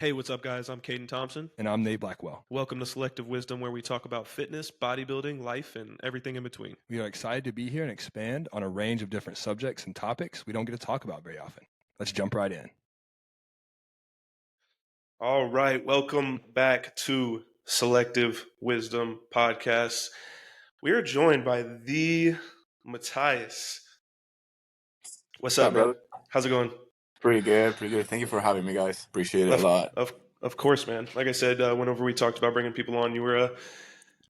Hey, what's up, guys? I'm Caden Thompson. And I'm Nate Blackwell. Welcome to Selective Wisdom, where we talk about fitness, bodybuilding, life, and everything in between. We are excited to be here and expand on a range of different subjects and topics we don't get to talk about very often. Let's jump right in. All right, welcome back to Selective Wisdom Podcast. We are joined by the Matias. What's up, man? Brother? How's it going? Pretty good. Thank you for having me, guys. Appreciate it a lot. Of course, man. Like I said, whenever we talked about bringing people on, you were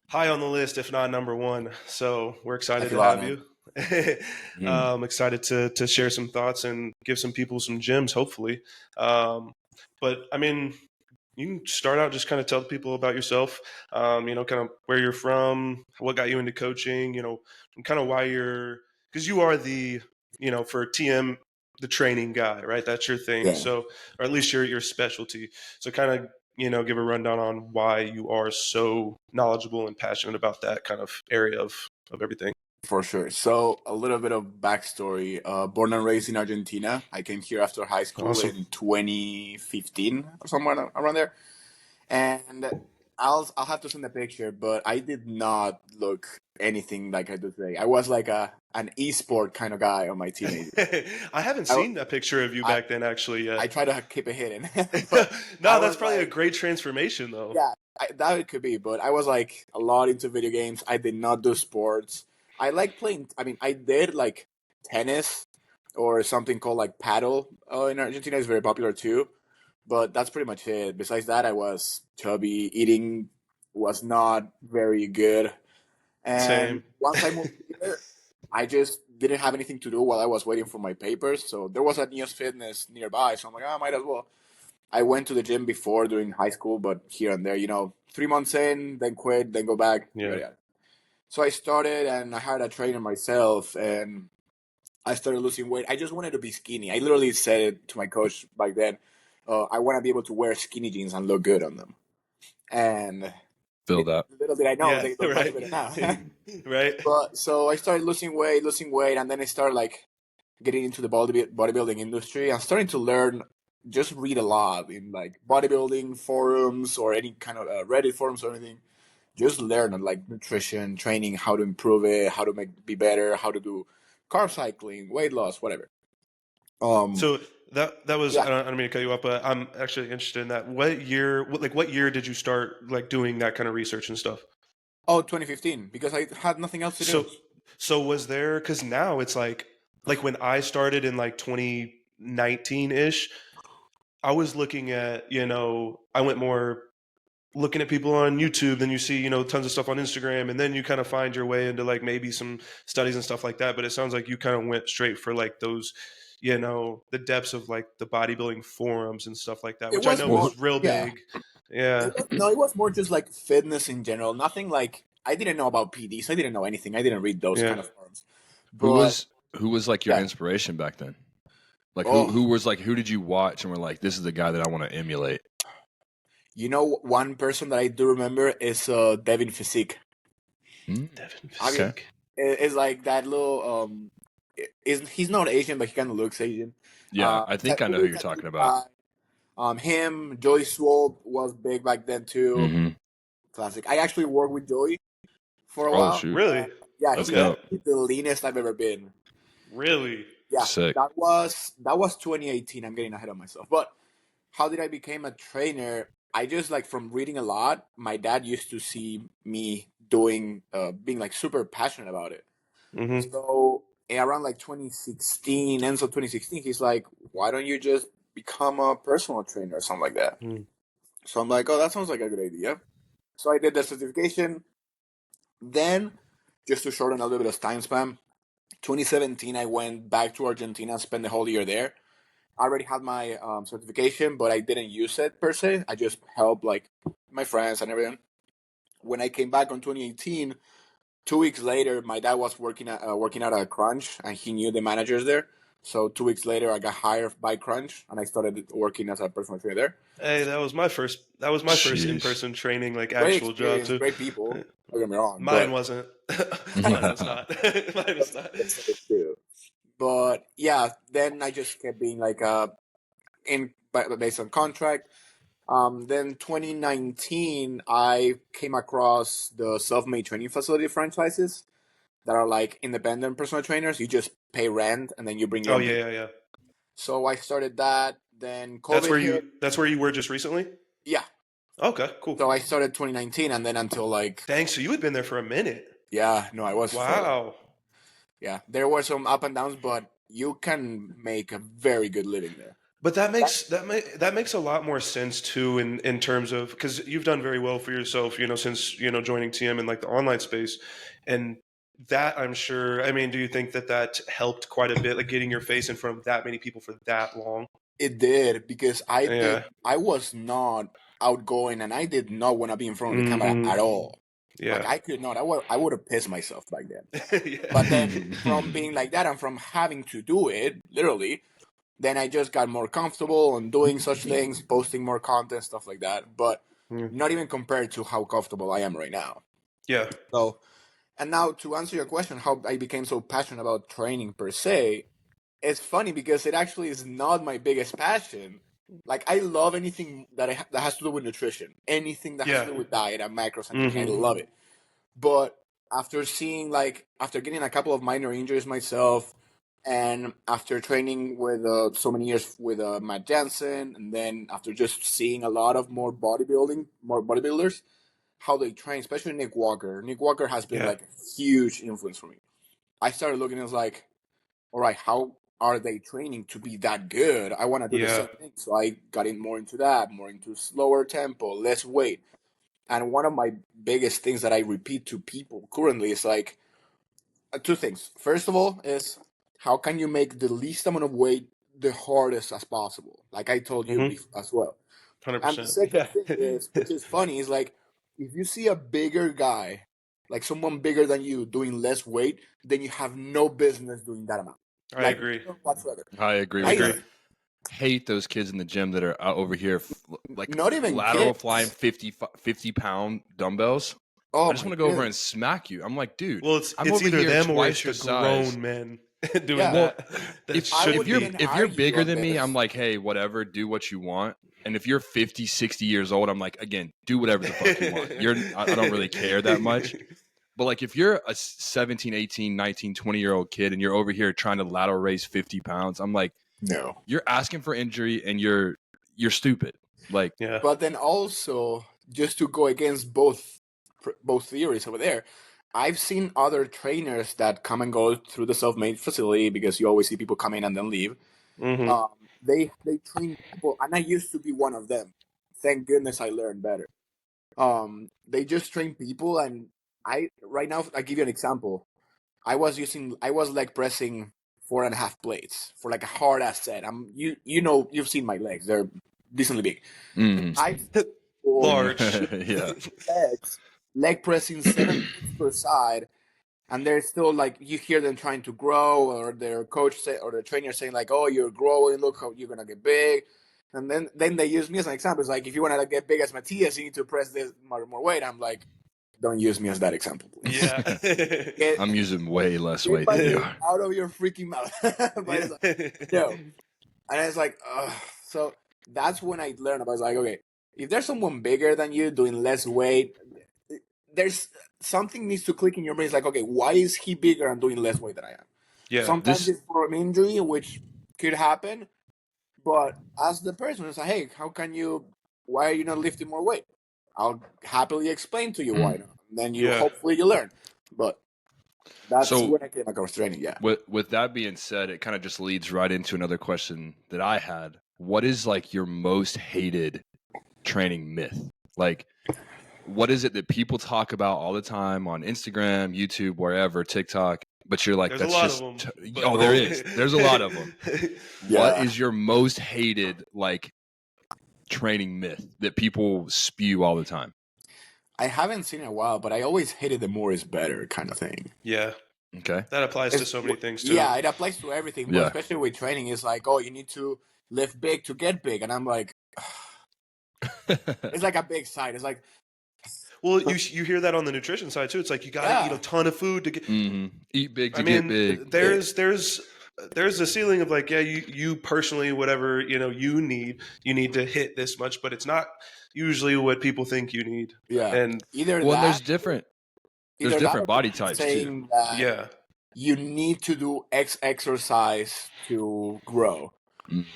high on the list, if not number one. So we're excited to have you. Excited to share some thoughts and give some people some gems, hopefully. But I mean, you can start out, just kind of tell people about yourself, kind of where you're from, what got you into coaching, and kind of why because you are for TM, the training guy, right? That's your thing. Yeah. So, or at least your specialty. So kind of, give a rundown on why you are so knowledgeable and passionate about that kind of area of everything. For sure. So a little bit of backstory. Born and raised in Argentina. I came here after high school in 2015 or somewhere around there. And I'll have to send a picture, but I did not look anything like I do today. I was like an e-sport kind of guy on my teenage. I haven't seen that picture of you back then, actually. Yet. I try to keep it hidden. No, that's probably a great transformation, though. Yeah, that it could be. But I was like a lot into video games. I did not do sports. I like playing. I mean, I did like tennis or something called like paddle in Argentina. Is very popular too. But that's pretty much it. Besides that, I was chubby. Eating was not very good. And Same. once I moved here, I just didn't have anything to do while I was waiting for my papers. So there was a Neos Fitness nearby. So I'm like, I might as well. I went to the gym before during high school, but here and there, 3 months in, then quit, then go back. Yeah. So I started and I had a trainer myself and I started losing weight. I just wanted to be skinny. I literally said it to my coach back then. I want to be able to wear skinny jeans and look good on them. And feel that. Little did I know they look right. much better now. Right. But so I started losing weight, and then I started like getting into the bodybuilding industry. I'm starting to learn, just read a lot in like bodybuilding forums or any kind of Reddit forums or anything. Just learn on like nutrition, training, how to improve it, how to be better, how to do carb cycling, weight loss, whatever. So that was, I don't mean to cut you off, but I'm actually interested in that. What year did you start like doing that kind of research and stuff? Oh, 2015, because I had nothing else to do. So was there, because now it's like when I started in like 2019-ish, I was looking at, I went more looking at people on YouTube, then you see, tons of stuff on Instagram, and then you kind of find your way into like maybe some studies and stuff like that. But it sounds like you kind of went straight for like those, the depths of like the bodybuilding forums and stuff like that, which I know was real big. Yeah. It was more just like fitness in general. Nothing like, I didn't know about PDs. I didn't know anything. I didn't read those kind of forums. But, who was like your inspiration back then? Like who did you watch and were like, this is the guy that I want to emulate? One person that I do remember is Devin Physique. Devin Physique. It's like that little he's not Asian, but he kind of looks Asian. Yeah, I think I know who you're talking about. Him, Joey Swope was big back then too. Mm-hmm. Classic. I actually worked with Joey for a while. Shoot. Really? Yeah, he's the leanest I've ever been. Really? Yeah. Sick. That was 2018. I'm getting ahead of myself. But how did I become a trainer? I just like from reading a lot. My dad used to see me doing, being like super passionate about it. Mm-hmm. So around like 2016, ends of 2016, he's like, why don't you just become a personal trainer or something like that? Mm. So I'm like, oh, that sounds like a good idea. So I did the certification. Then, just to shorten a little bit of time span, 2017, I went back to Argentina and spent the whole year there. I already had my certification, but I didn't use it per se. I just helped like my friends and everything. When I came back on 2018, 2 weeks later, my dad was working at a Crunch, and he knew the managers there. So 2 weeks later, I got hired by Crunch, and I started working as a personal trainer there. Hey, that was my first in-person training, like actual job too. Great people. Don't get me wrong. Mine wasn't. Mine was not. Mine was not. But yeah, then I just kept being like based on contract. Then 2019, I came across the self-made training facility franchises that are like independent personal trainers. You just pay rent and then you bring your Oh own yeah, people. yeah, yeah. So I started that. Then That's COVID where hit. you were just recently? Yeah. Okay, cool. So I started 2019, and then until like, Dang, so you had been there for a minute. yeah, no, I was for like, Wow. yeah, there were some up and downs, but you can make a very good living there. But that makes a lot more sense too in terms of, because you've done very well for yourself, since joining TM in like the online space, and that I'm sure. I mean, do you think that helped quite a bit, like getting your face in front of that many people for that long? It did, because Yeah. I was not outgoing, and I did not want to be in front of the camera Mm-hmm. at all. Like Yeah. I could not. I would have pissed myself back then. But Yeah. then from being like that and from having to do it literally, then I just got more comfortable on doing such things, posting more content, stuff like that. But Mm. not even compared to how comfortable I am right now. Yeah. So, and now to answer your question, how I became so passionate about training per se, it's funny because it actually is not my biggest passion. Like I love anything that has to do with nutrition, anything that has to Yeah. do with diet and macros and everything. I Mm-hmm. love it. But after getting a couple of minor injuries myself, and after training with so many years with Matt Jansen, and then after just seeing a lot of more bodybuilders, how they train, especially Nick Walker. Nick Walker has been Yeah. like a huge influence for me. I started looking and was like, all right, how are they training to be that good? I want to do the Yeah. same thing. So I got in more into that, more into slower tempo, less weight. And one of my biggest things that I repeat to people currently is like two things. First of all, is how can you make the least amount of weight the hardest as possible? Like I told you Mm-hmm. as well. And the 100%. second Yeah. thing is, which is funny, is like if you see a bigger guy, like someone bigger than you doing less weight, then you have no business doing that amount. I Like agree. none whatsoever. I agree I with agree. that. Hate those kids in the gym that are out over here, like Not even lateral flying kids. 50-pound dumbbells. I Oh just my want to go over and goodness. smack you. I'm like, dude, Well, I'm it's over either here them or it's twice the your size. grown men doing Yeah. Well, that. That if I should would be. even if you're argue bigger on than me, I'm this. like, hey, whatever, do what you want. And if you're 50, 60 years old, I'm like, again, do whatever the fuck you want. I don't really care that much. But like if you're a 17, 18, 19, 20-year-old kid and you're over here trying to lateral raise 50 pounds, I'm like, No. you're asking for injury and you're stupid. Like, Yeah. But then also, just to go against both theories over there, I've seen other trainers that come and go through the self-made facility because you always see people come in and then leave. Mm-hmm. They train people, and I used to be one of them. Thank goodness I learned better. They just train people, and right now I give you an example. I was leg pressing 4.5 plates for like a hard ass set. You've seen my legs; they're decently big. I Large. yeah. legs, leg pressing 7 plates per side, and they're still like you hear them trying to grow, or their coach say, or the trainer saying like, "Oh, you're growing. Look how you're gonna get big." And then they use me as an example. It's like if you want to get big as Matias, you need to press this more weight. I'm like, don't use me as that example, please. Yeah. Get I'm using way less get weight my than you name are. out of your freaking mouth. But it's like, no. And it's like, ugh. So that's when I learned about. It's like, okay, if there's someone bigger than you doing less weight, there's something needs to click in your brain. It's like, okay, why is he bigger and doing less weight than I am? Yeah. Sometimes This it's for an injury, which could happen. But as the person, it's like, hey, why are you not lifting more weight? I'll happily explain to you why not. And then Yeah. hopefully you learn. But that's So- when I came across training, yeah. with that being said, it kind of just leads right into another question that I had. What is like your most hated training myth? Like, what is it that people talk about all the time on Instagram, YouTube, wherever, TikTok? But you're like, There's a that's lot just of them. oh, there is. There's a lot of them. Yeah. What is your most hated like training myth that people spew all the time? I haven't seen it in a while, but I always hated the more is better kind of thing. Yeah. Okay. That applies to so many things too. Yeah, it applies to everything, but Yeah. especially with training, it's like, oh, you need to lift big to get big. And I'm like, it's like a big side. It's like, Well, you hear that on the nutrition side too. It's like you got to eat a ton of food to get. Eat big to I get mean, big. there's there's a ceiling of like, yeah, you personally, whatever, you need to hit this much, but it's not usually what people think you need. Yeah. And Either Well, and that, there's different body or types too. saying that yeah, you need to do X exercise to grow. Mm.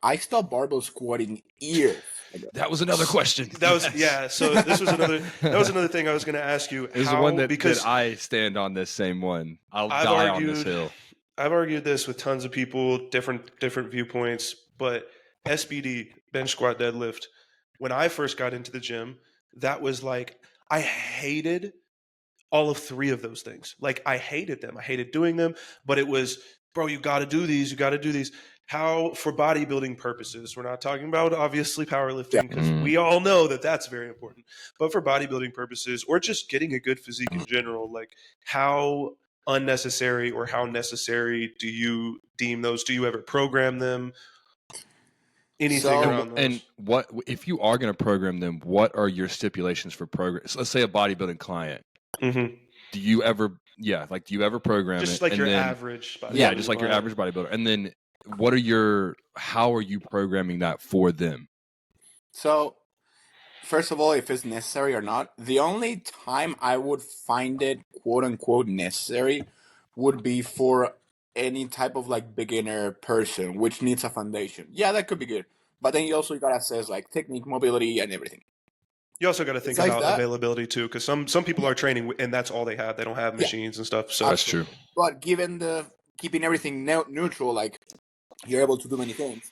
I stopped barbell squatting years ago. That was another question. that was yeah. So this was another thing I was going to ask you. This is one that I stand on this same one. I'll die on this hill. I've argued this with tons of people, different viewpoints, but SBD, bench squat deadlift, when I first got into the gym, that was like, I hated all of three of those things. Like, I hated them. I hated doing them, but it was, bro, you got to do these. You got to do these. How, for bodybuilding purposes, we're not talking about obviously powerlifting, because we all know that that's very important, but for bodybuilding purposes, or just getting a good physique in general, like, how unnecessary or how necessary do you deem those? Do you ever program them? Anything around those? And what, if you are going to program them, what are your stipulations for programs? Let's say a bodybuilding client. Mm-hmm. Do you ever program just it? Like your then, average bodybuilder. Yeah, just like your average bodybuilder. And then how are you programming that for them? So, first of all, if it's necessary or not, the only time I would find it quote unquote necessary would be for any type of like beginner person which needs a foundation. Yeah, that could be good. But then you gotta assess like technique, mobility, and everything. You also got to think about availability too, because some people are training and that's all they have. They don't have machines and stuff. So that's true. But given keeping everything neutral, like you're able to do many things,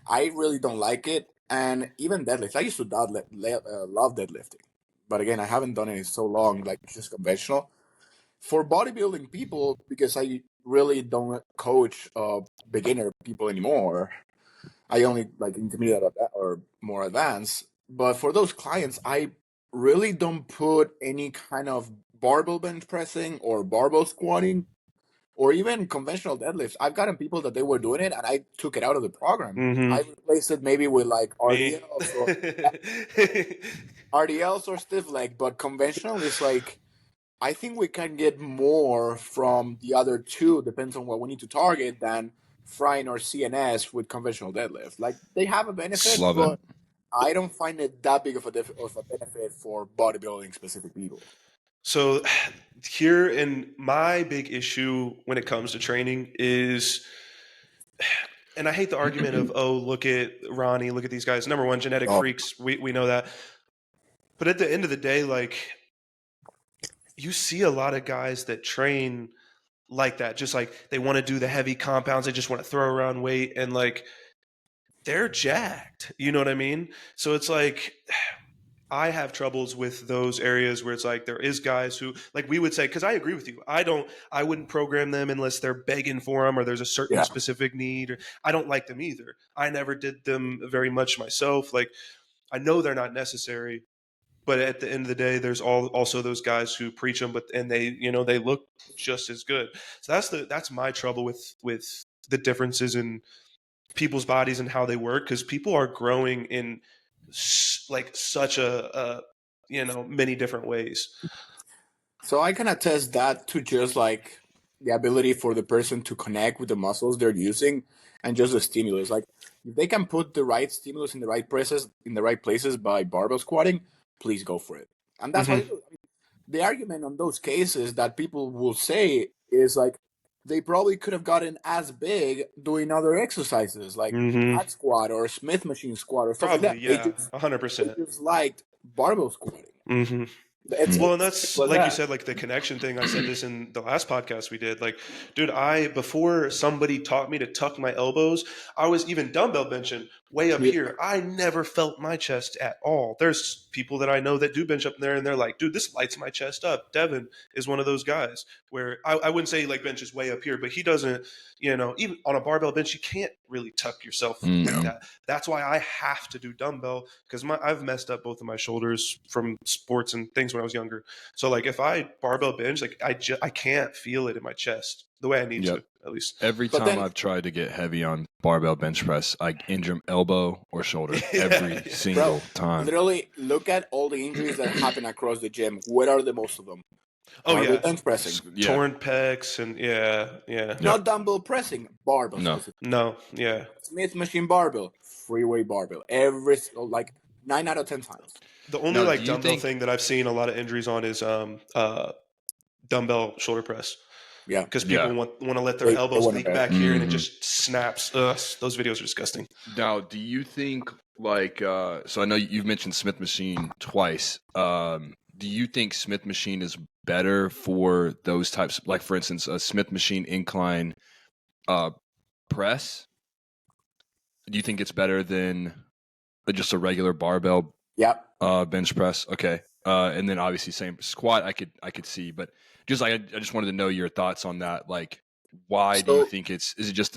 I really don't like it. And even deadlift, I used to love deadlifting, but again, I haven't done it in so long, like just conventional. For bodybuilding people, because I really don't coach beginner people anymore. I only like intermediate or more advanced. But for those clients, I really don't put any kind of barbell bench pressing or barbell squatting or even conventional deadlifts. I've gotten people that they were doing it and I took it out of the program. Mm-hmm. I replaced it maybe with like RDLs or stiff leg, but conventional is like, I think we can get more from the other two, depends on what we need to target, than frying or CNS with conventional deadlift. Like, they have a benefit, but I don't find it that big of a benefit for bodybuilding specific people. So here, in my big issue when it comes to training is, and I hate the argument of, oh, look at Ronnie, look at these guys. Number one, genetic freaks. We know that. But at the end of the day, like, you see a lot of guys that train like that, just like they want to do the heavy compounds. They just want to throw around weight and like they're jacked. You know what I mean? So it's like, I have troubles with those areas where it's like there is guys who, like we would say, because I agree with you. I wouldn't program them unless they're begging for them or there's a certain specific need. Or I don't like them either. I never did them very much myself. Like, I know they're not necessary, but at the end of the day, there's also those guys who preach them, and they look just as good. So that's my trouble with the differences in people's bodies and how they work, because people are growing in like such a many different ways. So I can attest that to just like the ability for the person to connect with the muscles they're using and just the stimulus. Like, if they can put the right stimulus in the right places by barbell squatting, please go for it. And that's what I do. I mean, the argument on those cases that people will say is like, they probably could have gotten as big doing other exercises like hack squat or Smith machine squat or stuff like that. Yeah, 100%. They just liked barbell squatting. Well, and that's like you said, like the connection thing. I said this in the last podcast we did. Like, dude, before somebody taught me to tuck my elbows, I was even dumbbell benching way up here. I never felt my chest at all. There's people that I know that do bench up there, and they're like, dude, this lights my chest up. Devin is one of those guys where I wouldn't say like benches way up here, but he doesn't, even on a barbell bench, you can't really tuck yourself like that. That's why I have to do dumbbell, because I've messed up both of my shoulders from sports and things when I was younger. So like if I barbell bench, like I can't feel it in my chest the way I need to, at least. Every time I've tried to get heavy on barbell bench press, I injure elbow or shoulder every single time. Literally, look at all the injuries that happen across the gym. What are the most of them? Oh Barbell yeah, bench pressing. Yeah. torn pecs and yeah. Yep. Not dumbbell pressing, barbell No. specifically. No, yeah. Smith machine barbell, freeway barbell. Like 9 out of 10 times. The only Now, do like you dumbbell think? thing that I've seen a lot of injuries on is dumbbell shoulder press Yeah, because people Yeah. want to let their they elbows want to leak bear. back here and it Mhm. just snaps. Ugh, those videos are disgusting. Now, do you think like so I know you've mentioned Smith machine twice. Do you think Smith machine is better for those types, like for instance, a Smith machine incline press? Do you think it's better than just a regular barbell Yep. bench press? Okay. And then obviously same squat I could see, but just like I just wanted to know your thoughts on that. Like, why do you So, think is it just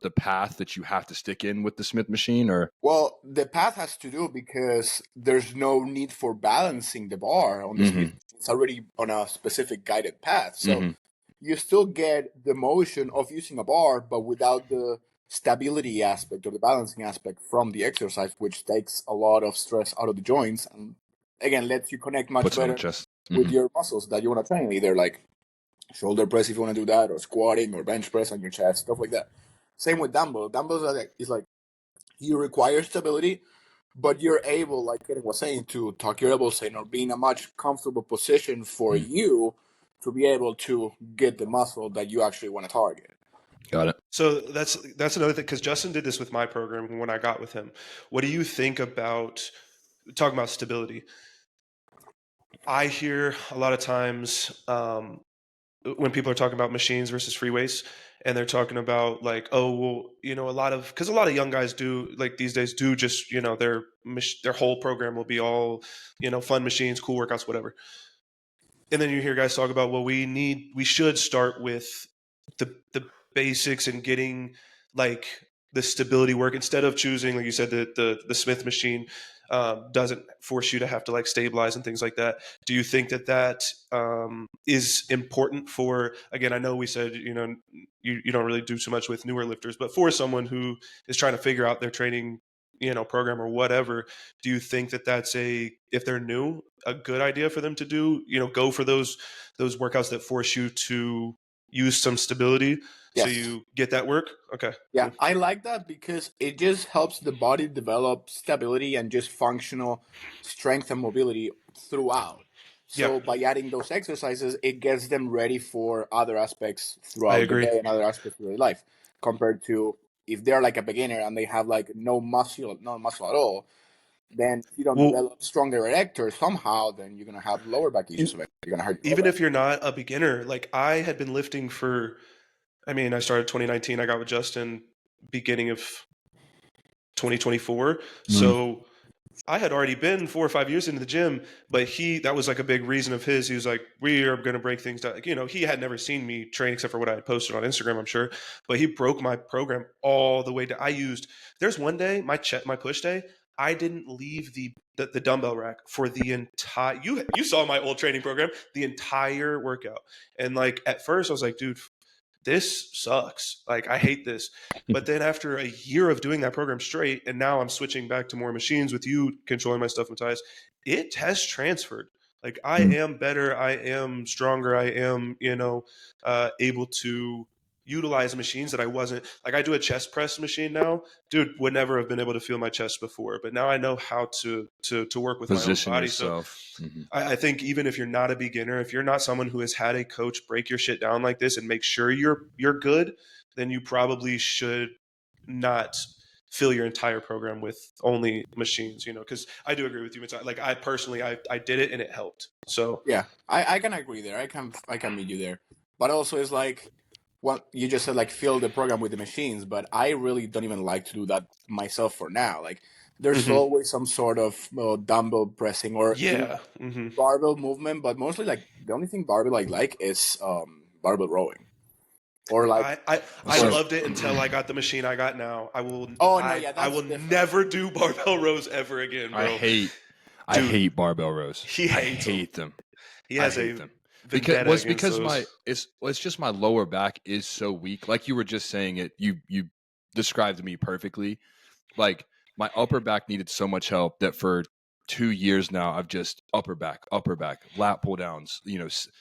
the path that you have to stick in with the Smith machine, or well, the path has to do because there's no need for balancing the bar on the Smith. It's already on a specific guided path. So you still get the motion of using a bar, but without the stability aspect or the balancing aspect from the exercise, which takes a lot of stress out of the joints and again lets you connect much puts it on the better chest? with your muscles that you want to train, either like shoulder press if you want to do that, or squatting or bench press on your chest, stuff like that. Same with dumbbell. Dumbbells are like you require stability, but you're able, like Kaden was saying, to tuck your elbows in or be in a much comfortable position for you to be able to get the muscle that you actually want to target. Got it. So that's another thing because Justin did this with my program when I got with him. What do you think about talking about stability? I hear a lot of times when people are talking about machines versus free weights, and they're talking about like, oh, well, a lot of young guys do like these days do just their whole program will be all fun machines, cool workouts, whatever. And then you hear guys talk about, well, we should start with the basics and getting like the stability work instead of choosing, like you said, the Smith machine doesn't force you to have to like stabilize and things like that. Do you think that is important for, again, I know we said, you don't really do too much with newer lifters, but for someone who is trying to figure out their training, program or whatever, do you think that that's if they're new, a good idea for them to do, go for those workouts that force you to use some stability so you get that work? Okay. Yeah, Cool. I like that because it just helps the body develop stability and just functional strength and mobility throughout. So by adding those exercises, it gets them ready for other aspects I throughout the agree. day and other aspects of their life, compared to if they're like a beginner and they have like no muscle at all. Then if you don't Well, develop stronger erectors somehow, then you're gonna have lower back issues. You're gonna hurt your lower even back. if you're not a beginner, like I had been lifting I started 2019. I got with Justin beginning of 2024. So I had already been 4 or 5 years into the gym, but that was like a big reason of his. He was like, we are going to break things down. He had never seen me train except for what I had posted on Instagram, I'm sure, but he broke my program all the way down. There's one day, my push day, I didn't leave the dumbbell rack for the entire, you saw my old training program, the entire workout. And like, at first I was like, dude, this sucks. Like, I hate this. But then after a year of doing that program straight, and now I'm switching back to more machines with you controlling my stuff, Matias, it has transferred. Like, I am better. I am stronger. I am, able to utilize machines that I wasn't. Like, I do a chest press machine now. Dude, would never have been able to feel my chest before. But now I know how to work with Position my own body. yourself. So I think even if you're not a beginner, if you're not someone who has had a coach break your shit down like this and make sure you're good, then you probably should not fill your entire program with only machines, because I do agree with you. It's like I personally, I did it and it helped. So Yeah, I can agree there. I can meet you there. But also it's like what you just said, like fill the program with the machines, but I really don't even like to do that myself for now. Like there's always some sort of dumbbell pressing or barbell movement, but mostly like the only thing barbell I like is barbell rowing. Or like I loved it until I got the machine I got now. I will I will different. never do barbell rows ever again, bro. I hate barbell rows. I hate them. He has them because it's just my lower back is so weak. Like you were just saying it, you described me perfectly. Like my upper back needed so much help that for 2 years now, I've just upper back, lat pull downs,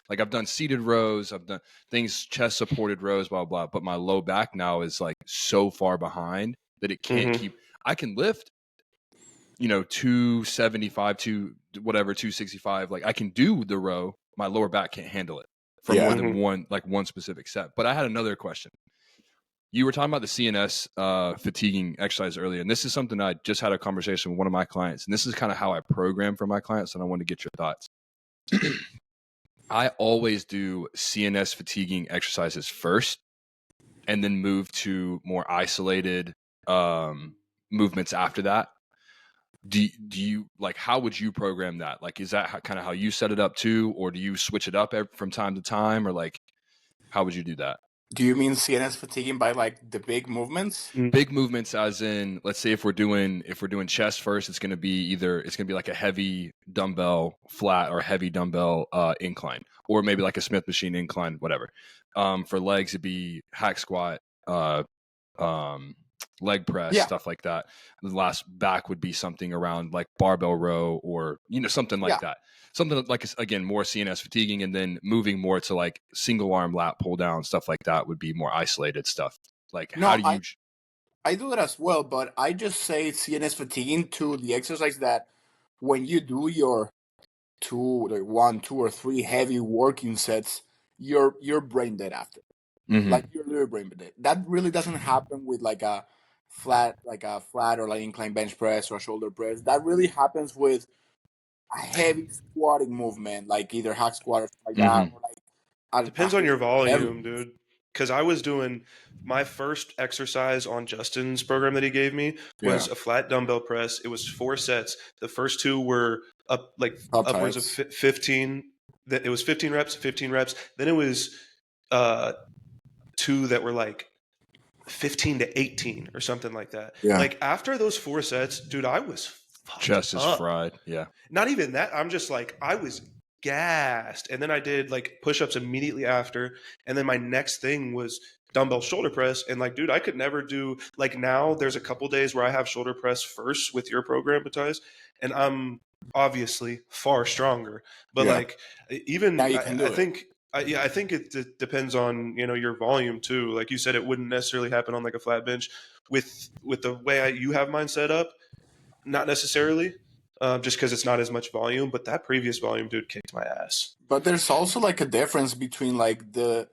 like I've done seated rows, I've done things, chest supported rows, blah, blah, but my low back now is like so far behind that it can't keep, I can lift, 275 to whatever, 265. Like I can do the row. My lower back can't handle it for more than one specific set. But I had another question. You were talking about the CNS fatiguing exercise earlier, and this is something I just had a conversation with one of my clients, and this is kind of how I program for my clients, and I want to get your thoughts. I always do CNS fatiguing exercises first, and then move to more isolated movements after that. Do you like, how would you program that? Like, is that kind of how you set it up too, or do you switch it up from time to time, or like, how would you do that? Do you mean CNS fatiguing by like the big movements? Big movements, as in, let's say if we're doing chest first, it's going to be like a heavy dumbbell flat or heavy dumbbell incline, or maybe like a Smith machine incline, whatever. For legs, it'd be hack squat, leg press, stuff like that. The last back would be something around like barbell row, or something like that. Something like, again, more CNS fatiguing, and then moving more to like single arm lat pull down, stuff like that would be more isolated stuff. Like, how do you? I do it as well, but I just say CNS fatiguing to the exercise that when you do your 1, 2, or 3 heavy working sets, you're brain dead after. Like you're literally brain dead. That really doesn't happen with like a flat or like incline bench press or shoulder press. That really happens with a heavy squatting movement, like either hack squat or something like that. Or like depends on your volume, dude. Because I was doing my first exercise on Justin's program that he gave me was a flat dumbbell press. It was 4 sets. The first 2 were upwards of 15. It was 15 reps. Then it was 2 that were like 15 to 18 or something like that. Yeah. Like after those 4 sets, dude, I was chest is fried. Yeah. Not even that. I'm just like, I was gassed. And then I did like push-ups immediately after. And then my next thing was dumbbell shoulder press. And like, dude, I could never do, like, now there's a couple days where I have shoulder press first with your program, Matias, and I'm obviously far stronger. But like, even now you can do it. I think it depends on, your volume too. Like you said, it wouldn't necessarily happen on like a flat bench with the way you have mine set up. Not necessarily, just because it's not as much volume. But that previous volume, dude, kicked my ass. But there's also like a difference between like the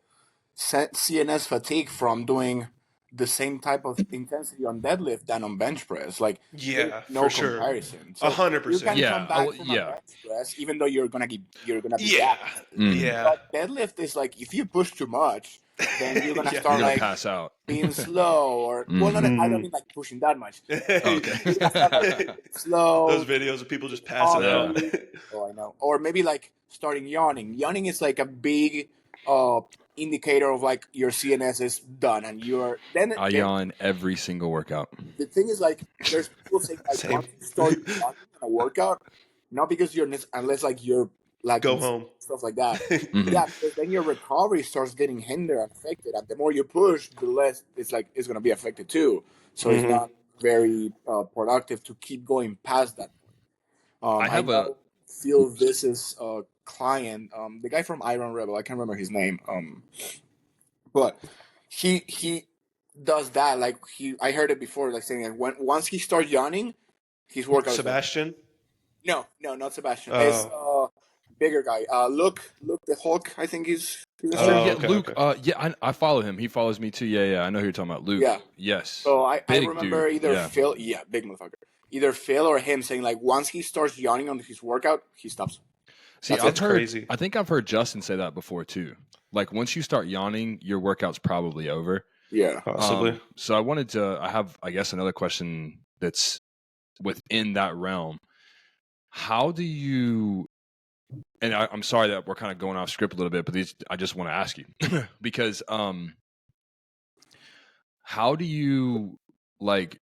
CNS fatigue from doing the same type of intensity on deadlift than on bench press. Like, no comparison. Sure. 100%. You can come back from a bench press, even though you're gonna be gassed. But deadlift is like, if you push too much, then you're gonna start like pass out, being slow, or I don't mean like pushing that much. Okay. Slow. Those videos of people just passing out. Oh, I know. Or maybe like starting yawning. Yawning is like a big indicator of like your CNS is done, and you're I yawn every single workout. The thing is, like, there's people saying like, once you start yawning in a workout, not because unless like you're like go home, stuff like that. Yeah, because then your recovery starts getting hindered and affected, and the more you push, the less it's gonna be affected too. So it's not very productive to keep going past that point. I feel this is client, the guy from Iron Rebel, I can't remember his name, but he does that. Like, I heard it before, like saying like once he starts yawning, his workout. Sebastian? No, not Sebastian. It's bigger guy. Luke the Hulk, I think he's okay, Luke. Okay. I follow him. He follows me too. Yeah. I know who you're talking about. Luke. Yeah. Yes. So I remember either Phil, big motherfucker. Either Phil or him saying like once he starts yawning on his workout, he stops. See, I've heard. Crazy. I think I've heard Justin say that before too. Like, once you start yawning, your workout's probably over. Yeah, possibly. So I have, I guess, another question that's within that realm. How do you? And I'm sorry that we're kind of going off script a little bit, but I just want to ask you because how do you like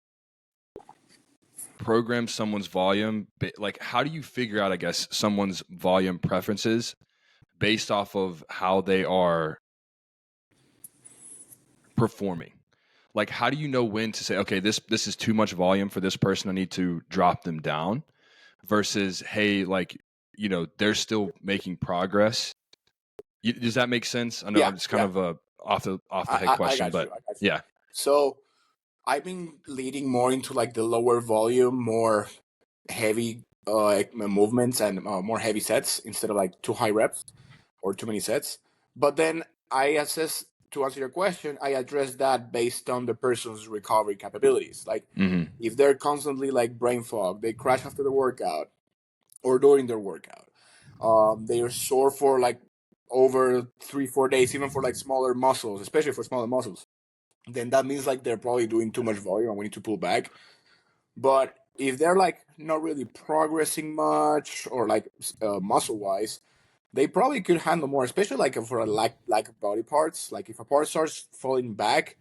program someone's volume? Like, how do you figure out, I guess, someone's volume preferences based off of how they are performing? Like, how do you know when to say, okay, this is too much volume for this person, I need to drop them down, versus, hey, like, you know, they're still making progress. Does that make sense? I know it's kind of a off the head question, I but got you. yeah. So I've been leading more into like the lower volume, more heavy movements and more heavy sets instead of like too high reps or too many sets. But then I assess, to answer your question, I address that based on the person's recovery capabilities. Like if they're constantly like brain fog, they crash after the workout or during their workout. They are sore for like over 3-4 days, even for like smaller muscles, especially for smaller muscles. Then that means like they're probably doing too much volume and we need to pull back. But if they're like not really progressing much or like muscle wise, they probably could handle more, especially like for a lack of body parts. Like if a part starts falling back,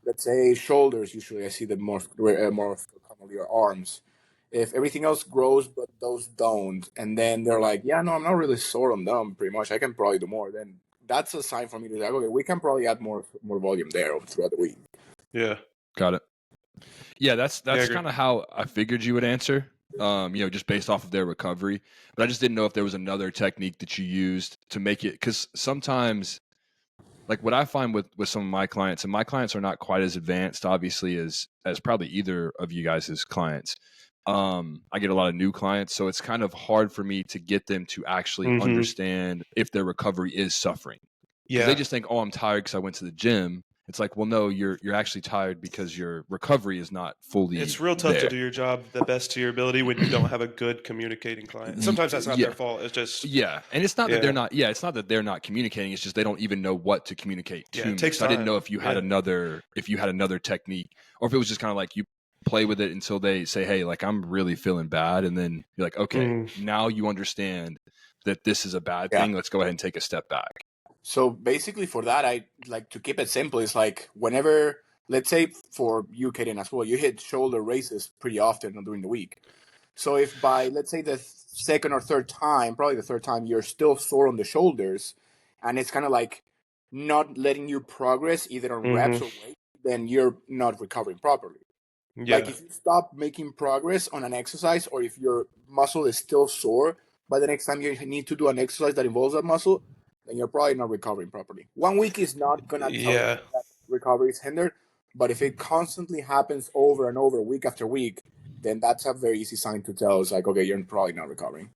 let's say shoulders, usually I see them more commonly, or arms. If everything else grows but those don't, and then they're like, yeah, no, I'm not really sore on them. Pretty much, I can probably do more. Then that's a sign for me to say, okay, we can probably add more volume there throughout the week. Yeah, got it. Yeah, that's kind of how I figured you would answer. You know, just based off of their recovery. But I just didn't know if there was another technique that you used to make it, because sometimes, like what I find with some of my clients, and my clients are not quite as advanced, obviously, as probably either of you guys' clients. I get a lot of new clients, so it's kind of hard for me to get them to actually understand if their recovery is suffering. Because they just think, oh, I'm tired because I went to the gym. It's like, well, no, you're actually tired because your recovery is not fully. It's real tough there. to do your job the best to your ability when you don't have a good communicating client. Sometimes that's not their fault. It's just and it's not that they're not. Yeah, it's not that they're not communicating. It's just they don't even know what to communicate to me. It takes so time. I didn't know if you had another technique, or if it was just kind of like you play with it until they say, hey, like I'm really feeling bad, and then you're like, okay, now you understand that this is a bad thing. Let's go ahead and take a step back. So basically for that, I like to keep it simple. It's like whenever, let's say for you, Caden, as well, you hit shoulder raises pretty often during the week. So if by, let's say, the second or third time, probably the third time, you're still sore on the shoulders, and it's kind of like not letting you progress either on reps or weight, then you're not recovering properly. Like if you stop making progress on an exercise, or if your muscle is still sore, by the next time you need to do an exercise that involves that muscle, then you're probably not recovering properly. 1 week is not going to tell you that recovery is hindered, but if it constantly happens over and over, week after week, then that's a very easy sign to tell us, like, okay, you're probably not recovering.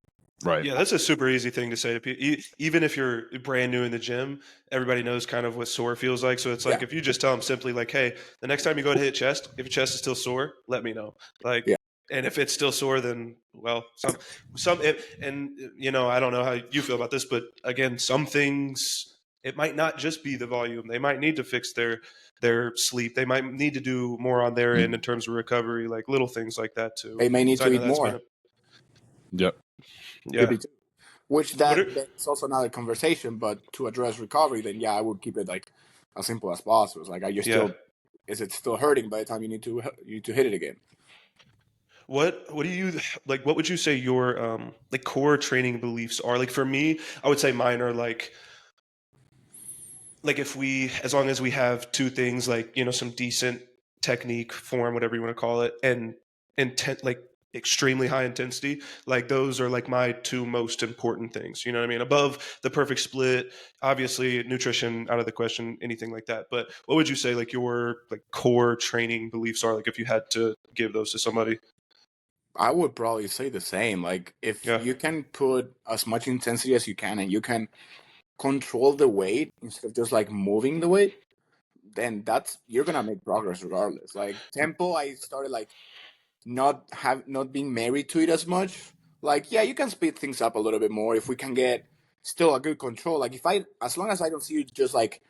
Right. Yeah, that's a super easy thing to say to people. Even if you're brand new in the gym, everybody knows kind of what sore feels like. So it's like if you just tell them simply like, hey, the next time you go to hit chest, if your chest is still sore, let me know. Like, and if it's still sore, then well, and you know, I don't know how you feel about this, but again, some things, it might not just be the volume. They might need to fix their sleep. They might need to do more on their end in terms of recovery, like little things like that too. They may need to eat more. Yep. Yeah. Which that's also another conversation, but to address recovery, then I would keep it like as simple as possible. It's like, are you still, is it still hurting by the time you need to hit it again? What do you like? What would you say your like core training beliefs are? Like for me, I would say mine are like if we, as long as we have two things, like, you know, some decent technique, form, whatever you want to call it, and intent, like extremely high intensity, like those are like my two most important things. You know what I mean? Above the perfect split, obviously nutrition out of the question, anything like that. But what would you say like your like core training beliefs are? Like if you had to give those to somebody. I would probably say the same. Like if you can put as much intensity as you can, and you can control the weight instead of just like moving the weight, then you're gonna make progress regardless. Like tempo, I started like not being married to it as much. Like you can speed things up a little bit more if we can get still a good control. Like as long as I don't see you just like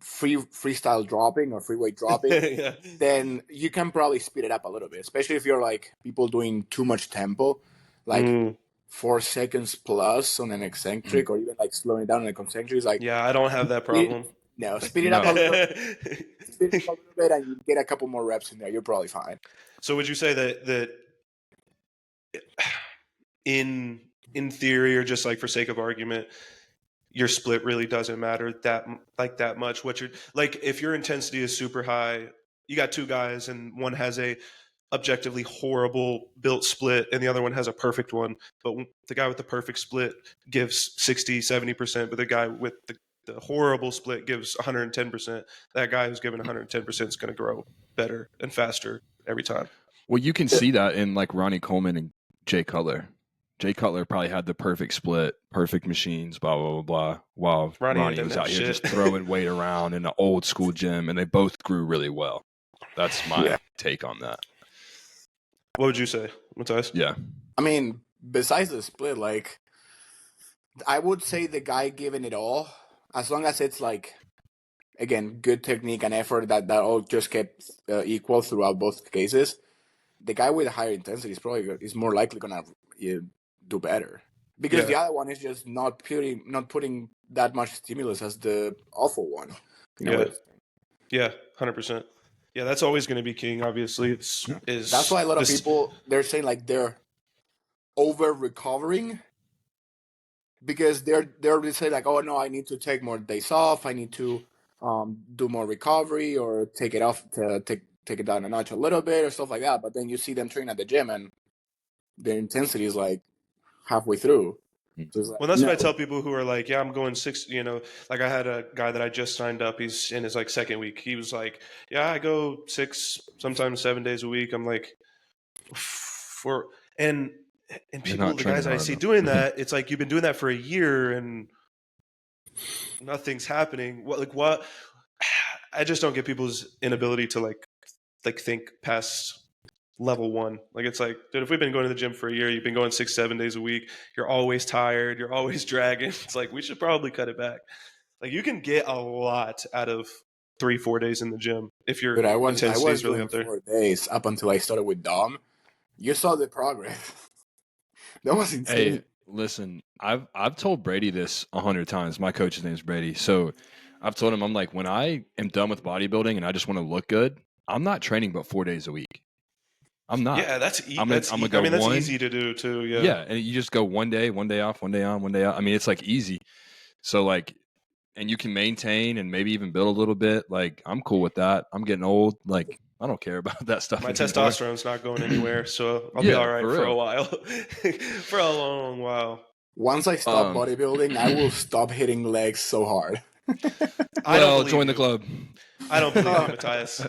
freestyle dropping or free weight dropping, then you can probably speed it up a little bit. Especially if you're like people doing too much tempo, like 4 seconds plus on an eccentric, or even like slowing it down on a concentric. Is like, I don't have that problem. Speed it up a little bit, and you get a couple more reps in there. You're probably fine. So would you say that in theory, or just like for sake of argument, your split really doesn't matter that much? What you're like, if your intensity is super high, you got two guys and one has a objectively horrible built split and the other one has a perfect one, but the guy with the perfect split gives 60-70%, but the guy with the horrible split gives 110%, that guy who's given 110% is going to grow better and faster every time. Well, you can see that in like Ronnie Coleman and Jay Cutler. Jay Cutler probably had the perfect split, perfect machines, blah, blah, blah, blah, while Ronnie was out here just throwing weight around in an old school gym, and they both grew really well. That's my take on that. What would you say, Matias? Yeah. I mean, besides the split, like, I would say the guy giving it all, as long as it's like, again, good technique and effort, that all just kept equal throughout both cases. The guy with a higher intensity is more likely gonna do better, because the other one is just not putting that much stimulus as the awful one. Yeah, 100%. Yeah, that's always going to be king. Obviously, that's why a lot of people, they're saying like they're over recovering, because they're saying like, oh no, I need to take more days off, I need to do more recovery, or take it off to take it down a notch a little bit, or stuff like that. But then you see them train at the gym and their intensity is like halfway through. So like, well, that's what I tell people who are like, yeah, I'm going 6, like I had a guy that I just signed up. He's in his like second week. He was like, yeah, I go 6, sometimes 7 days a week. I'm like, and people, the guys I see doing that, it's like, you've been doing that for a year and nothing's happening. What? I just don't get people's inability to like think past level 1. Like, it's like, dude, if we've been going to the gym for a year, you've been going 6-7 days a week, you're always tired, you're always dragging. It's like, we should probably cut it back. Like, you can get a lot out of 3-4 days in the gym if your intensity is really up there. 4 days up until I started with Dom. You saw the progress. That was insane. Hey, listen, I've told Brady this 100 times. My coach's name is Brady. So I've told him, I'm like, when I am done with bodybuilding and I just want to look good, I'm not training but 4 days a week. I'm not. Yeah, that's easy to do too. Yeah. Yeah, and you just go one day off, one day on, one day out. I mean, it's like easy. So like, and you can maintain and maybe even build a little bit. Like, I'm cool with that. I'm getting old. Like, I don't care about that stuff. My testosterone's not going anywhere, so I'll be all right for a while. For a long while. Once I stop bodybuilding, I will stop hitting legs so hard. Well, join the club. I don't believe you, Matias.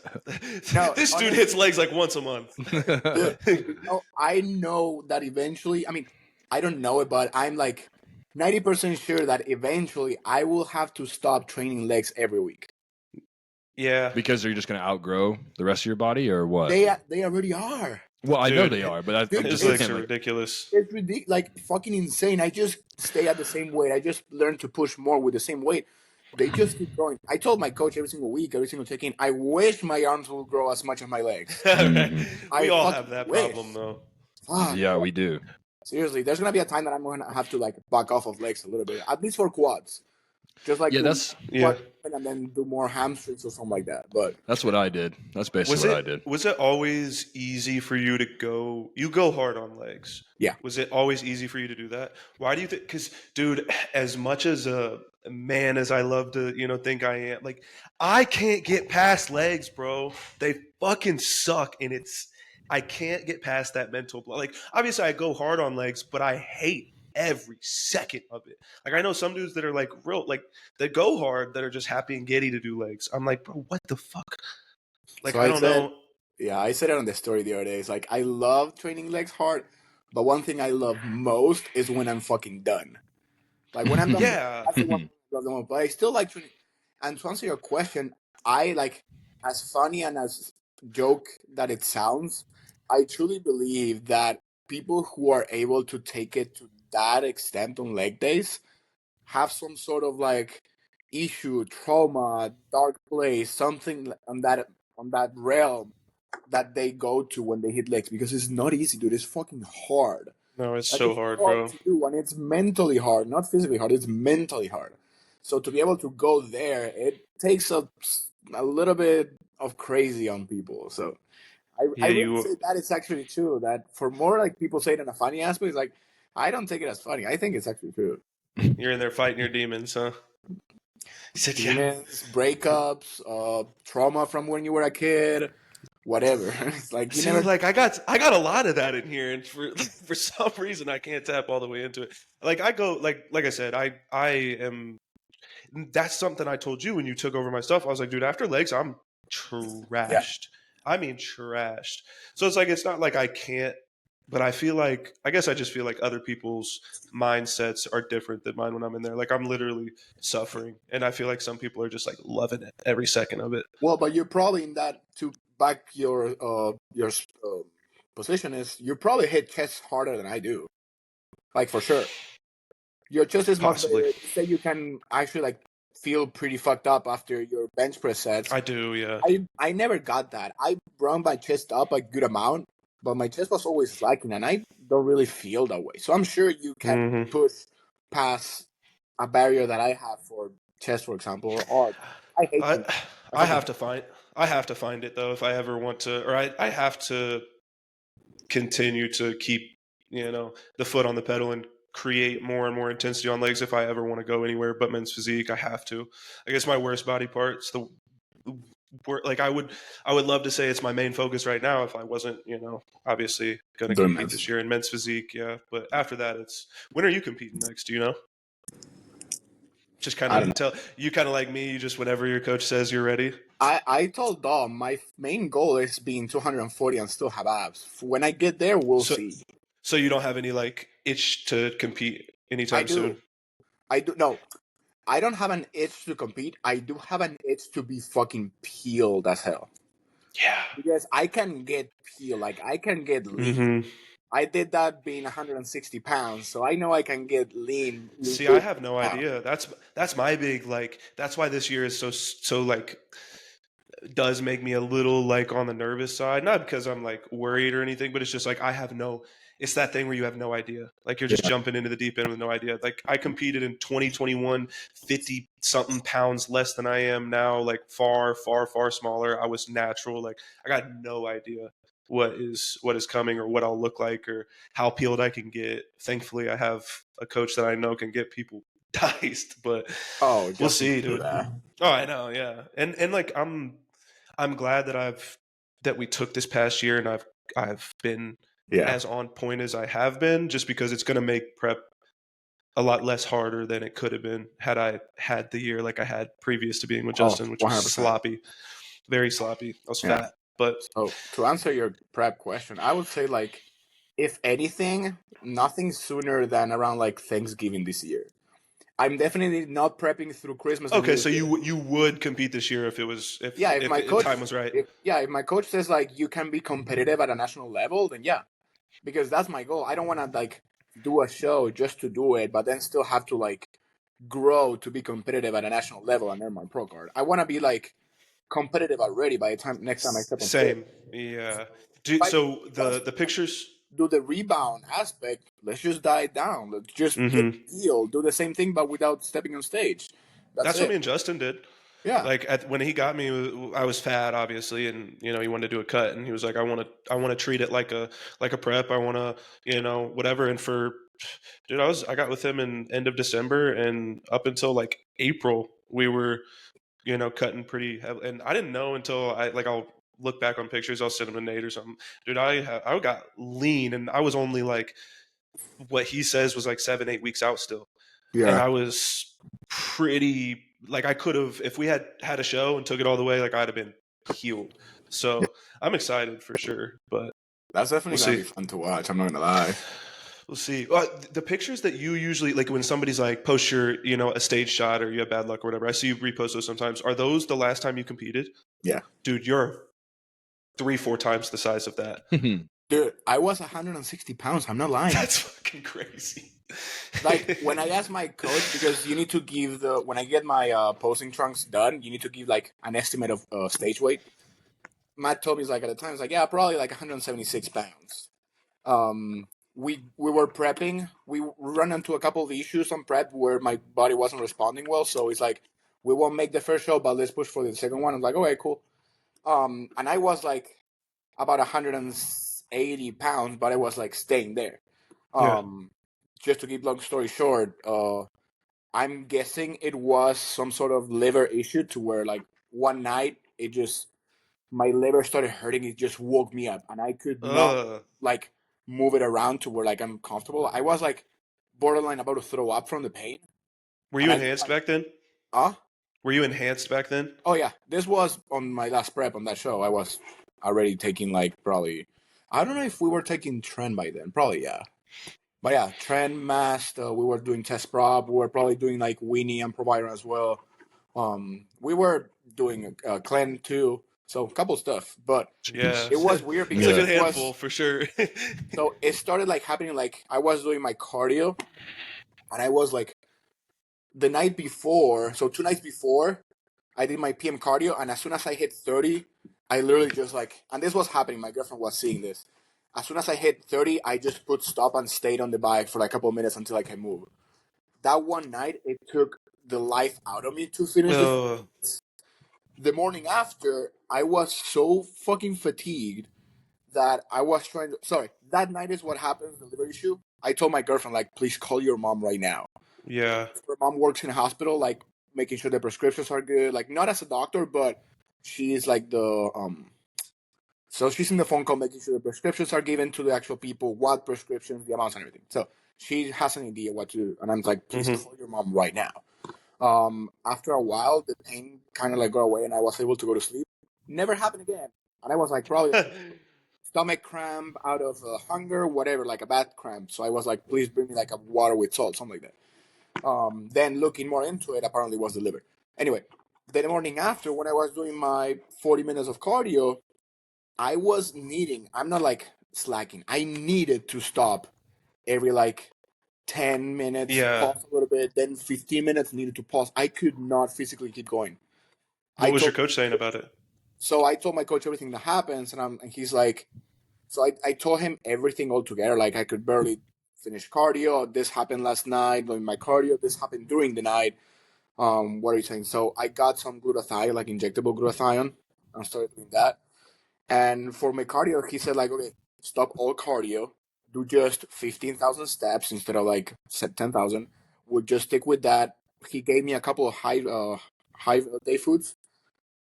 No, this dude hits legs like once a month. I know that eventually, I mean, I don't know it, but I'm like 90% sure that eventually I will have to stop training legs every week. Yeah. Because you're just going to outgrow the rest of your body, or what? They already are. Well, I know they are, but his legs are ridiculous. It's ridiculous, like fucking insane. I just stay at the same weight. I just learn to push more with the same weight. They just keep growing. I told my coach every single week, every single check-in, I wish my arms would grow as much as my legs. We all have that problem, though. Yeah, we do. Seriously, there's gonna be a time that I'm gonna have to like back off of legs a little bit, at least for quads. Just like and then do more hamstrings or something like that. But that's what I did. That's basically what I did. Was it always easy for you to go? You go hard on legs. Yeah. Was it always easy for you to do that? Why do you think? Because, dude, as much as a man as I love to, think I am, like, I can't get past legs, bro. They fucking suck, and I can't get past that mental block. Like, obviously, I go hard on legs, but I hate every second of it. Like, I know some dudes that are like real, like, they go hard, that are just happy and giddy to do legs. I'm like, bro, what the fuck? Like, so I don't know. Yeah, I said it on the story the other day. It's like, I love training legs hard, but one thing I love most is when I'm fucking done. Like, when I'm done, that's the one I love the most. But I still like training. And to answer your question, I like, as funny and as joke that it sounds, I truly believe that people who are able to take it to that extent on leg days have some sort of like issue, trauma, dark place, something on that realm that they go to when they hit legs, because it's not easy, dude. It's fucking hard. No, it's so hard, bro. To do, and it's mentally hard, not physically hard. It's mentally hard. So to be able to go there, it takes a little bit of crazy on people. So I would say that it's actually true. That for more like people say it in a funny aspect, it's like, I don't take it as funny. I think it's actually true. You're in there fighting your demons, huh? Demons, breakups, trauma from when you were a kid, whatever. It's like you See, never. like I got a lot of that in here, and for some reason I can't tap all the way into it. Like I go like I said, I am. That's something I told you when you took over my stuff. I was like, dude, after legs, I'm Yeah. trashed. I mean, trashed. So it's like it's not like I can't, but I feel like I guess I just feel like other people's mindsets are different than mine when I'm in there. Like I'm literally suffering, and I feel like some people are just like loving it every second of it. Well, but you're probably in that to back your position is you probably hit chest harder than I do, like for sure. Your chest is much Possibly, better. You say you can actually like feel pretty fucked up after your bench press sets. I do. Yeah. I never got that. I brought my chest up a good amount, but my chest was always slacking, and I don't really feel that way. So I'm sure you can hmm push past a barrier that I have for chest, for example, or arms. I hate I them. I I fucking have to find it though if I ever want to, or I have to continue to keep the foot on the pedal and create more and more intensity on legs if I ever want to go anywhere but men's physique. I have to. I guess my worst body part's the like I would love to say it's my main focus right now if I wasn't obviously going to doing compete men's. this year in men's physique. Yeah, but after that, it's when are you competing next? Do you know? Just kind I don't of know. tell you kind of like me. You just whenever your coach says you're ready. I told Dom my main goal is being 240 and still have abs. When I get there, we'll So see. so you don't have any like itch to compete I anytime do. soon. I do. No, I don't have an itch to compete. I do have an itch to be fucking peeled as hell. Yeah. Because I can get peeled, like I can get lean. hmm I did that being 160 pounds, so I know I can get lean. See, I have no idea. That's my big like. That's why this year is so like does make me a little like on the nervous side. Not because I'm like worried or anything, but it's just like I have no. It's that thing where you have no idea. Like you're just Yeah. jumping into the deep end with no idea. Like I competed in 2021, 50 something pounds less than I am now. Like far, far, far smaller. I was natural. Like I got no idea what is coming or what I'll look like or how peeled I can get. Thankfully, I have a coach that I know can get people diced, but Oh, we'll just see, do dude. that. Oh, I know, yeah. And like I'm glad that we took this past year and I've been Yeah. as on point as I have been just because it's going to make prep a lot less harder than it could have been had I had the year like I had previous to being with Oh, Justin, which was 100%. sloppy, very sloppy. I was Yeah. fat, but So to answer your prep question, I would say like, if anything, nothing sooner than around like Thanksgiving this year. I'm definitely not prepping through Christmas and okay. New So Year. you would compete this year if it was Yeah, if if my it, coach, time was right. if my coach says like you can be competitive at a national level, then yeah, because that's my goal. I don't want to like do a show just to do it, but then still have to like grow to be competitive at a national level and earn my pro card. I want to be like competitive already by the time next time I step on stage. Same, yeah. If I So just the pictures. do the rebound aspect, let's just diet down. Let's just get hmm healed. Do the same thing, but without stepping on stage. That's That's what it. me and Justin did. Yeah. Like when he got me, I was fat, obviously, and he wanted to do a cut, and he was like, I want to treat it like a prep. I want to, whatever. And for, dude, I got with him in end of December, and up until like April, we were, cutting pretty heavy. And I didn't know until I'll look back on pictures. I'll send him to Nate or something. Dude, I got lean, and I was only like what he says was like 7-8 weeks out still, and Yeah. I was pretty like I could have if we had had a show and took it all the way, like I'd have been healed. So I'm excited for sure, but That's we'll definitely gonna see. be fun to watch. I'm not gonna lie. We'll see. The pictures that you usually like when somebody's like post your a stage shot or you have bad luck or whatever. I see you repost those sometimes. Are those the last time you competed? Yeah. Dude, you're 3-4 times the size of that. Dude, I was 160 pounds. I'm not lying. That's fucking crazy. Like when I asked my coach, because you need to give when I get my posing trunks done, you need to give like an estimate of stage weight. Matt told me like at the time, it's like, yeah, probably like 176 pounds. We were prepping. We run into a couple of issues on prep where my body wasn't responding well. So it's like, we won't make the first show, but let's push for the second one. I'm like, okay, cool. And I was like about 180 pounds, but I was like staying there. Yeah. Just to keep long story short, I'm guessing it was some sort of liver issue to where like one night it just my liver started hurting. It just woke me up, and I could not like move it around to where like I'm comfortable. I was like borderline about to throw up from the pain. Were you enhanced back then? Were you enhanced back then? Oh yeah, this was on my last prep on that show. I was already taking like probably, I don't know if we were taking Tren by then. Probably yeah. But yeah, Tren, Mast, we were doing test prop. We were probably doing like Weenie and Provider as well. We were doing Clan too. So a couple stuff, but yeah, it was weird because it's a good handful for sure. So it started like happening. Like I was doing my cardio, and I was like the night before. So 2 nights before, I did my PM cardio, and as soon as I hit 30, I literally just like, and this was happening. My girlfriend was seeing this. As soon as I hit 30, I just put stop and stayed on the bike for like a couple of minutes until I can move. That one night, it took the life out of me to finish the morning after. I was so fucking fatigued that I was trying to. Sorry, that night is what happened. The liver issue. I told my girlfriend, like, please call your mom right now. Yeah. Her mom works in a hospital, like making sure the prescriptions are good. Like not as a doctor, but she is like the So she's in the phone call making sure the prescriptions are given to the actual people, what prescriptions, the amounts, and everything. So she has an idea what to do, and I'm like, please call your mom right now. After a while, the pain kind of like go away, and I was able to go to sleep. Never happened again, and I was like, probably stomach cramp out of hunger, whatever, like a bad cramp. So I was like, please bring me like a water with salt, something like that. Then looking more into it, apparently it was the liver. Anyway, the morning after, when I was doing my 40 minutes of cardio, I was needing, I'm not like slacking, I needed to stop every like 10 minutes, pause a little bit, then 15 minutes, needed to pause. I could not physically keep going. What was your coach saying about it? So I told my coach everything that happens, and he's like, so I told him everything all together. Like I could barely finish cardio. This happened last night doing my cardio. This happened during the night. What are you saying? So I got some glutathione, like injectable glutathione, and started doing that. And for my cardio, he said like, okay, stop all cardio, do just 15,000 steps instead of like 10,000. We'll just stick with that. He gave me a couple of high day foods.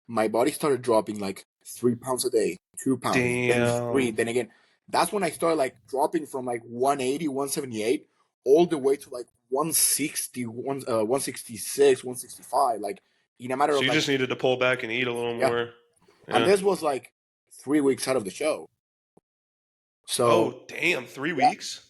My body started dropping like 3 pounds a day, 2 pounds, then 3. Then again, that's when I started like dropping from like 180, 178 all the way to like 160, 166, 165. Like in a matter of you like, just needed to pull back and eat a little more. Yeah. And this was like 3 weeks out of the show. So damn, 3 weeks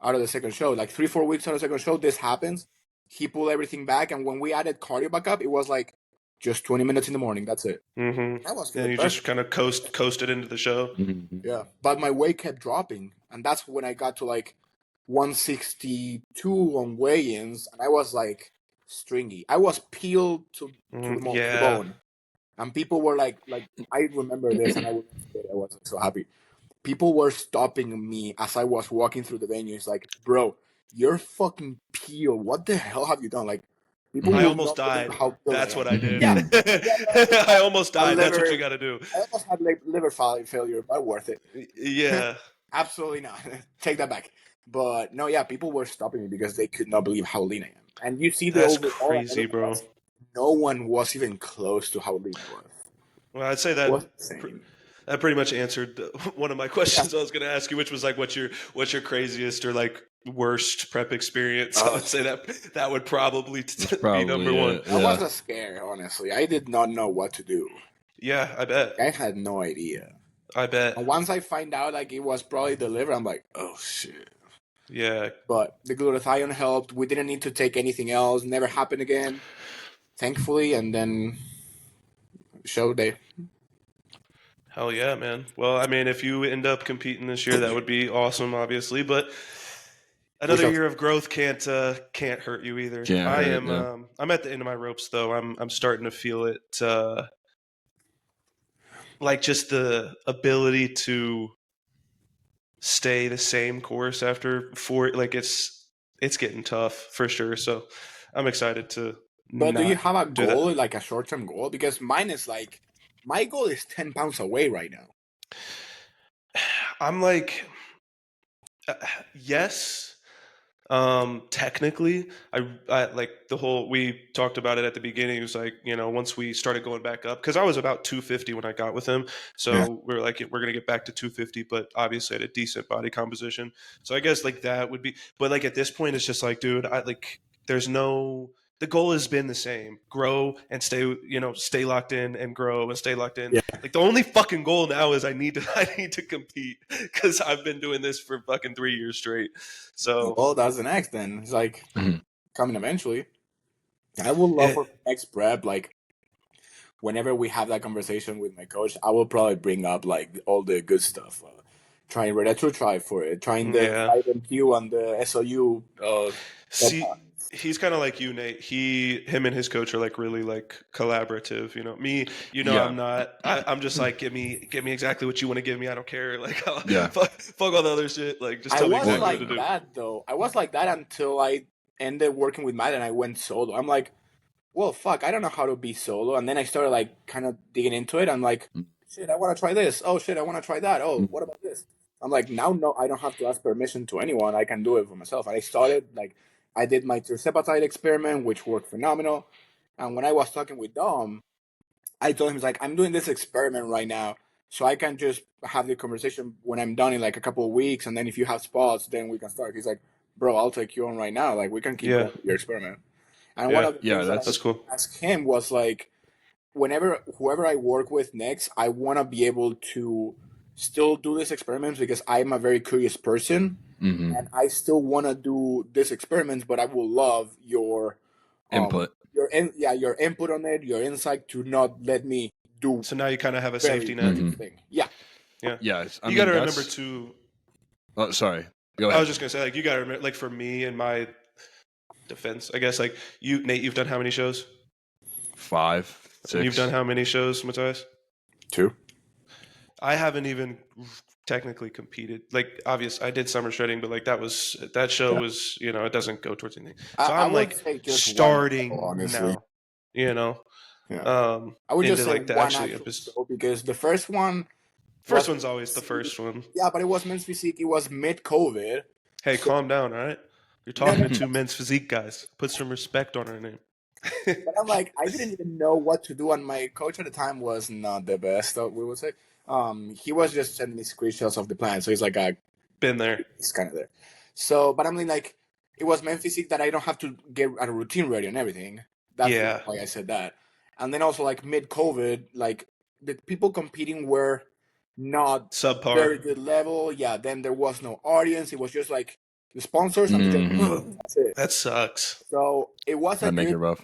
out of the second show, like 3-4 weeks out of the second show, this happens. He pulled everything back, and when we added cardio back up, it was like just 20 minutes in the morning. That's it. That was and you just kind of coasted into the show. Yeah, but my weight kept dropping, and that's when I got to like 162 on weigh-ins, and I was like stringy. I was peeled to the bone. And people were like I remember this, and I was so happy. People were stopping me as I was walking through the venue. It's like, bro, you're fucking peeled. What the hell have you done? Like, people I almost died. That's what I did. Yeah. I almost died. That's what you got to do. I almost had liver failure, but worth it. Yeah. Absolutely not. Take that back. But no, yeah, people were stopping me because they could not believe how lean I am. And you see that's crazy, bro. No one was even close to how lean I was. Well, I'd say that that pretty much answered one of my questions I was going to ask you, which was like, what's your craziest or like worst prep experience? I would say that would probably be number one. That was a scare, honestly. I did not know what to do. Yeah, I bet. I had no idea. I bet. And once I find out like it was probably the liver, I'm like, oh shit. Yeah. But the glutathione helped. We didn't need to take anything else. Never happened again, thankfully. And then show day. Hell yeah, man. Well, I mean, if you end up competing this year, that would be awesome, obviously. But another year of growth can't hurt you either. I'm at the end of my ropes, though. I'm starting to feel it. Like just the ability to stay the same course after 4. Like it's getting tough for sure. So I'm excited to. But do you have a goal, like a short-term goal? Because mine is like, my goal is 10 pounds away right now. I'm like, yes. Technically, I like the whole, we talked about it at the beginning. It was like, once we started going back up, because I was about 250 when I got with him. So we were like, we're going to get back to 250, but obviously at a decent body composition. So I guess like that would be, but like at this point, it's just like, dude, the goal has been the same: grow and stay locked in, and grow and stay locked in. Yeah. Like the only fucking goal now is I need to compete, because I've been doing this for fucking 3 years straight. So, well, that's the next then. It's like coming eventually. I would love for next prep, like whenever we have that conversation with my coach, I will probably bring up like all the good stuff. Trying retro try for it, trying the IMQ and the SOU. See, he's kind of like you, Nate. Him and his coach are like really like collaborative. Me, I'm not. I'm just like, give me exactly what you want to give me. I don't care. Like, fuck all the other shit. Like, just tell me exactly what to do. I was like that until I ended working with Matt and I went solo. I'm like, well, fuck, I don't know how to be solo. And then I started like kind of digging into it. I'm like, shit, I want to try this. Oh shit, I want to try that. Oh, what about this? I'm like, now, no, I don't have to ask permission to anyone. I can do it for myself. And I started like, I did my tirzepatide experiment, which worked phenomenal. And when I was talking with Dom, I told him, like, I'm doing this experiment right now, so I can just have the conversation when I'm done in like a couple of weeks, and then if you have spots, then we can start. He's like, bro, I'll take you on right now. Like, we can keep going with your experiment. And one of the things that's cool. Ask him was like, whoever I work with next, I want to be able to still do these experiments because I'm a very curious person, and I still want to do these experiments, but I will love your input. Your input on it, your insight to not let me do. So now you kind of have a safety net. Thing. Yeah. Yeah. Yeah. You got to remember too. Oh, sorry. Go ahead. I was just gonna say, like, you got to remember, like, for me and my defense, I guess, like Nate, you've done how many shows? 5, 6. And you've done how many shows, Matias? 2. I haven't even technically competed. Like, obvious, I did summer shredding, but like that show was, it doesn't go towards anything. So I'm like starting now, Yeah. I would just say like one actual show because the first one's always the first one. Yeah, but it was men's physique. It was mid-COVID. Hey, calm down, all right? You're talking to 2 men's physique guys. Put some respect on our name. But I'm like, I didn't even know what to do, and my coach at the time was not the best, we would say. He was just sending me screenshots of the plan, so he's like, been there. He's kind of there. So, but I mean, like, it was men's physique that I don't have to get a routine ready and everything. That's why I said that. And then also, like, mid-COVID, like, the people competing were not subpar, very good level. Yeah, then there was no audience. It was just like the sponsors. And that's it. That sucks. So it was a good rough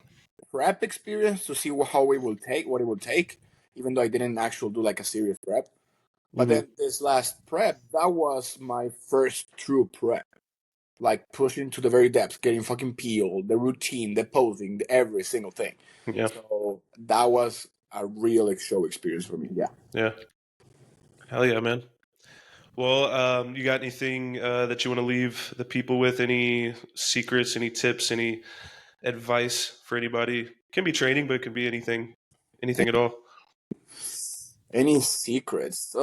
prep experience to see what it would take, even though I didn't actually do like a serious prep. But then this last prep, that was my first true prep. Like pushing to the very depths, getting fucking peeled, the routine, the posing, every single thing. Yeah. So that was a real show experience for me. Yeah. Yeah. Hell yeah, man. Well, you got anything that you want to leave the people with? Any secrets, any tips, any advice for anybody? It can be training, but it can be anything at all. Any secrets?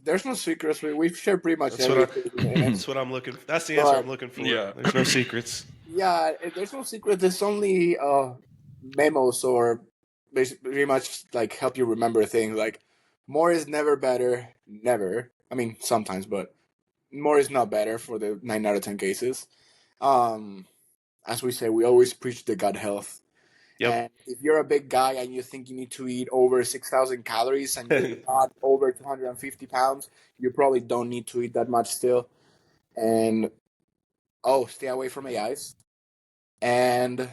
There's no secrets. We've shared pretty much everything. That's what I'm looking for. That's the answer I'm looking for. Yeah. There's no secrets. Yeah, there's no secret. There's only memos or very much like help you remember things. Like more is never better. Never. I mean, sometimes, but more is not better for the 9 out of 10 cases. As we say, we always preach the gut health. Yep. And if you're a big guy and you think you need to eat over 6,000 calories and you're not over 250 pounds, you probably don't need to eat that much still. And, stay away from AIs. And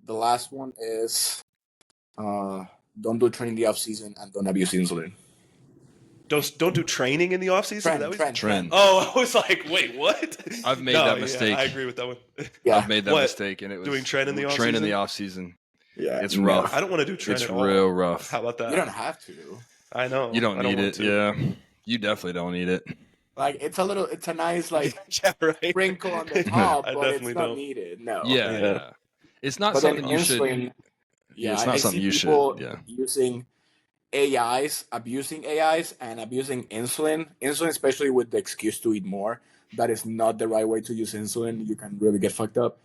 the last one is don't do training in the off-season and don't abuse insulin. Don't do training in the off-season? Trend. Oh, I was like, wait, what? I've made that mistake. I agree with that one. Yeah. I've made that mistake, and it was doing trend in the off-season? Trend in the off-season. Yeah. It's rough. I don't want to do trend at all. It's real rough. How about that? You don't have to. I know. You don't need it. Yeah. You definitely don't need it. Like, it's a nice, like, right. sprinkle on the top, I but it's not don't. needed. No. Yeah. It's not something you should... Yeah, it's not something you should. Yeah. Using AIs, abusing AIs, and abusing insulin. Insulin, especially with the excuse to eat more. that is not the right way to use insulin, you can really get fucked up.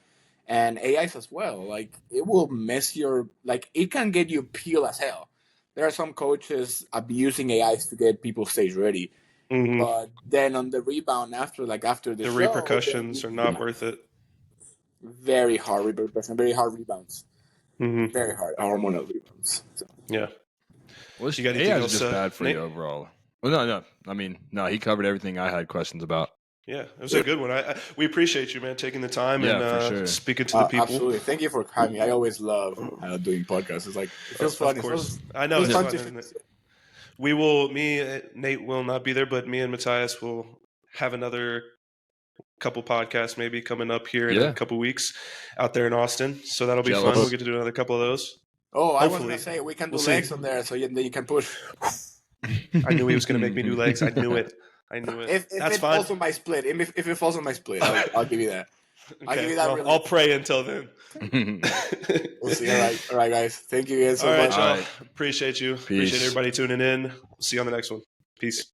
And AIs as well. Like, it will mess your, like, it can get you peel as hell. There are some coaches abusing AIs to get people stage ready. Mm-hmm. But then on the rebound after the show, repercussions are not worth it. Very hard repercussions, very hard rebounds. Mm-hmm. Very hard hormonal rebounds. So. Yeah. Well, You got anything AIs else, are just bad for Nate? you overall. Well, no. I mean, no, he covered everything I had questions about. Yeah, it was a good one. We appreciate you, man, taking the time Yeah, and for sure. speaking to the people. Absolutely. Thank you for having me. I always love doing podcasts. It's like, it feels fun. Of course. I know it's it's fun fun, isn't it? Nate will not be there, but me and Matias will have another couple podcasts maybe coming up here in a couple weeks out there in Austin. So that'll be fun. We'll get to do another couple of those. Oh, I was going to say, we can do legs on there so then you can push. I knew he was going to make me do legs. I knew it. If That's it fine. falls on my split, if it falls on my split, I'll give you that. Okay. I'll give you that. I'll pray until then. We'll see. All right, guys. Thank you guys so much. All right, y'all. Appreciate you. Appreciate everybody tuning in. See you on the next one. Peace.